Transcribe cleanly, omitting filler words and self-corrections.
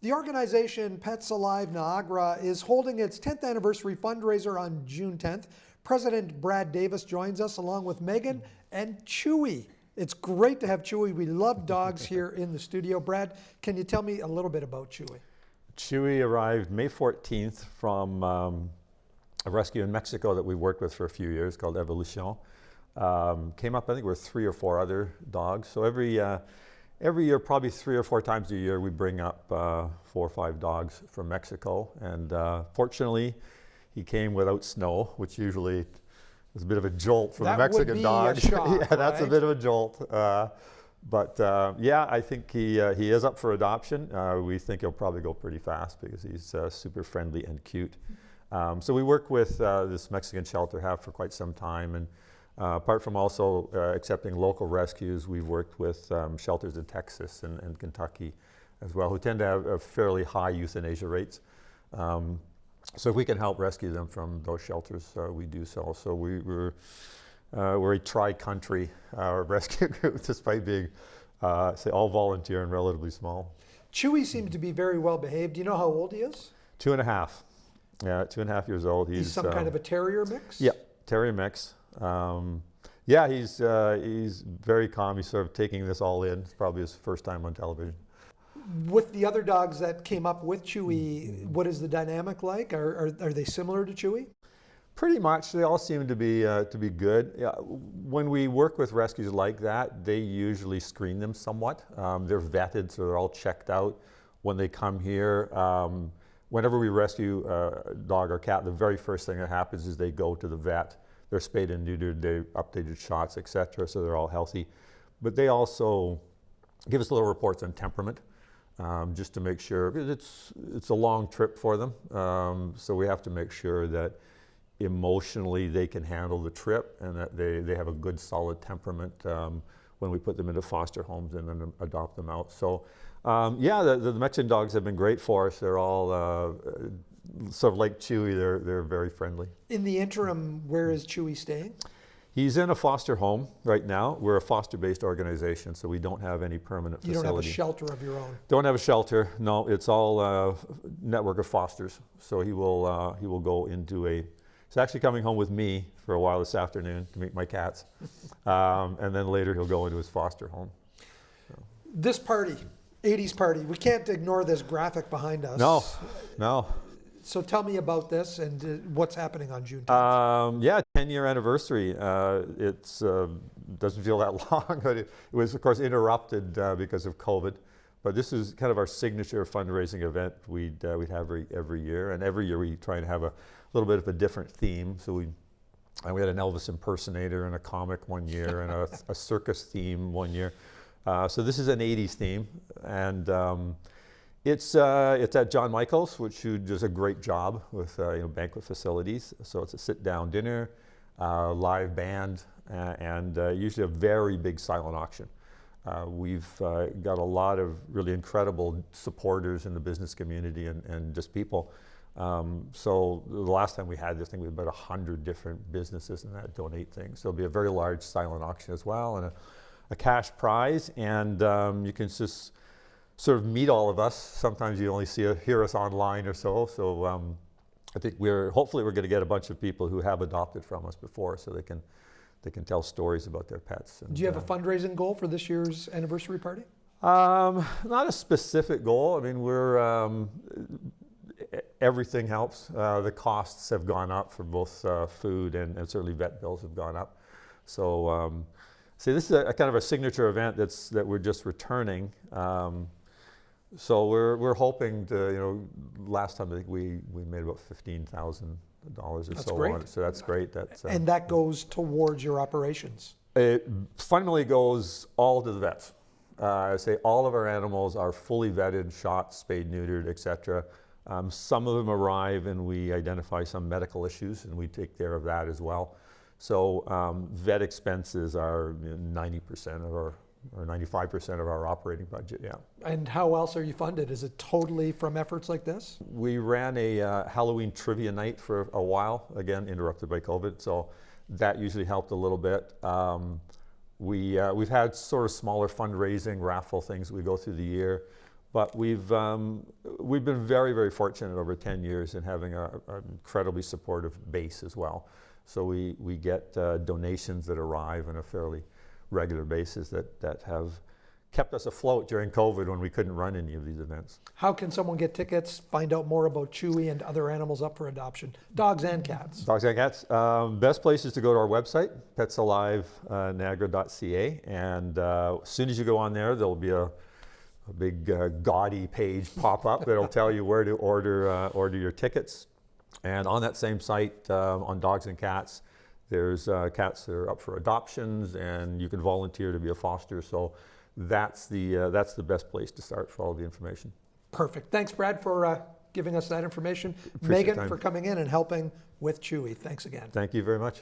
The organization Pets Alive Niagara is holding its 10th anniversary fundraiser on June 10th. President Brad Davis joins us along with Megan and Chewy. It's great to have Chewy. We love dogs here in the studio. Brad, can you tell me a little bit about Chewy? Chewy arrived May 14th from a rescue in Mexico that we worked with for a few years called Evolution. Came up, I think, with 3 or 4 other dogs. So every year, probably 3 or 4 times a year, we bring up 4 or 5 dogs from Mexico. And fortunately, he came without snow, which usually is a bit of a jolt for the Mexican dog. That would be a shock, yeah, that's right? a bit of a jolt. Yeah, I think he is up for adoption. We think he'll probably go pretty fast because he's super friendly and cute. So we work with this Mexican shelter, have for quite some time. And apart from also accepting local rescues, we've worked with shelters in Texas and Kentucky as well, who tend to have fairly high euthanasia rates. So if we can help rescue them from those shelters, we do so. So we're a tri-country rescue group, despite being, say, all volunteer and relatively small. Chewy seems to be very well behaved. Do you know how old he is? 2.5. Yeah, 2.5 years old. He's some kind of a terrier mix? Yeah, terrier mix. Yeah, he's very calm. He's sort of taking this all in. It's probably his first time on television. With the other dogs that came up with Chewy, what is the dynamic like? Are they similar to Chewy? Pretty much. They all seem to be good. Yeah, when we work with rescues like that, they usually screen them somewhat. They're vetted, so they're all checked out when they come here. Whenever we rescue a dog or cat, the very first thing that happens is they go to the vet. They're spayed and neutered, they updated shots, etc. So they're all healthy. But they also give us little reports on temperament, just to make sure, because it's a long trip for them. So we have to make sure that emotionally they can handle the trip and that they have a good solid temperament when we put them into foster homes and then adopt them out. So yeah, the Mexican dogs have been great for us. They're all sort of like Chewy, they're very friendly. In the interim, where is Chewy staying? He's in a foster home right now. We're a foster-based organization, so we don't have any permanent facility. You don't have a shelter of your own? Don't have a shelter, no. It's all network of fosters. So he will go into he's actually coming home with me for a while this afternoon to meet my cats. And then later he'll go into his foster home. So. This party, 80s party, we can't ignore this graphic behind us. No. So tell me about this and what's happening on June 10th. Yeah, 10-year anniversary. It doesn't feel that long, but it was, of course, interrupted because of COVID. But this is kind of our signature fundraising event we'd have every year. And every year we try and have a little bit of a different theme. So we had an Elvis impersonator and a comic one year and a circus theme one year. So this is an 80s theme. And it's at John Michael's, who does a great job with banquet facilities. So it's a sit-down dinner, live band, and usually a very big silent auction. We've got a lot of really incredible supporters in the business community and just people. So the last time we had this thing, we had about 100 different businesses and that donate things. So it'll be a very large silent auction as well, and a cash prize, and you can just sort of meet all of us. Sometimes you only hear us online or so. So I think hopefully we're going to get a bunch of people who have adopted from us before, so they can tell stories about their pets. And, do you have a fundraising goal for this year's anniversary party? Not a specific goal. I mean, everything helps. The costs have gone up for both food and certainly vet bills have gone up. So see, this is a kind of a signature event that we're just returning. So we're hoping to, last time I think we made about $15,000 or that's so great. on it. So that's great. And that goes towards your operations? It fundamentally goes all to the vets. I say all of our animals are fully vetted, shot, spayed, neutered, etc. Some of them arrive and we identify some medical issues and we take care of that as well. So vet expenses are 90% of our, or 95% of our operating budget, yeah. And how else are you funded? Is it totally from efforts like this? We ran a Halloween trivia night for a while, again interrupted by COVID, so that usually helped a little bit. We've had sort of smaller fundraising, raffle things we go through the year, but we've we've been very, very fortunate over 10 years in having an incredibly supportive base as well. So we get donations that arrive on a fairly regular basis that have kept us afloat during COVID when we couldn't run any of these events. How can someone get tickets, find out more about Chewy and other animals up for adoption, dogs and cats? Dogs and cats. Best place is to go to our website, petsalive.niagara.ca, and as soon as you go on there, there'll be a big gaudy page pop up that'll tell you where to order your tickets. And on that same site, on dogs and cats, there's cats that are up for adoptions, and you can volunteer to be a foster. So that's the best place to start for all the information. Perfect. Thanks, Brad, for giving us that information. Appreciate Megan, your time. for coming in and helping with Chewy. Thanks again. Thank you very much.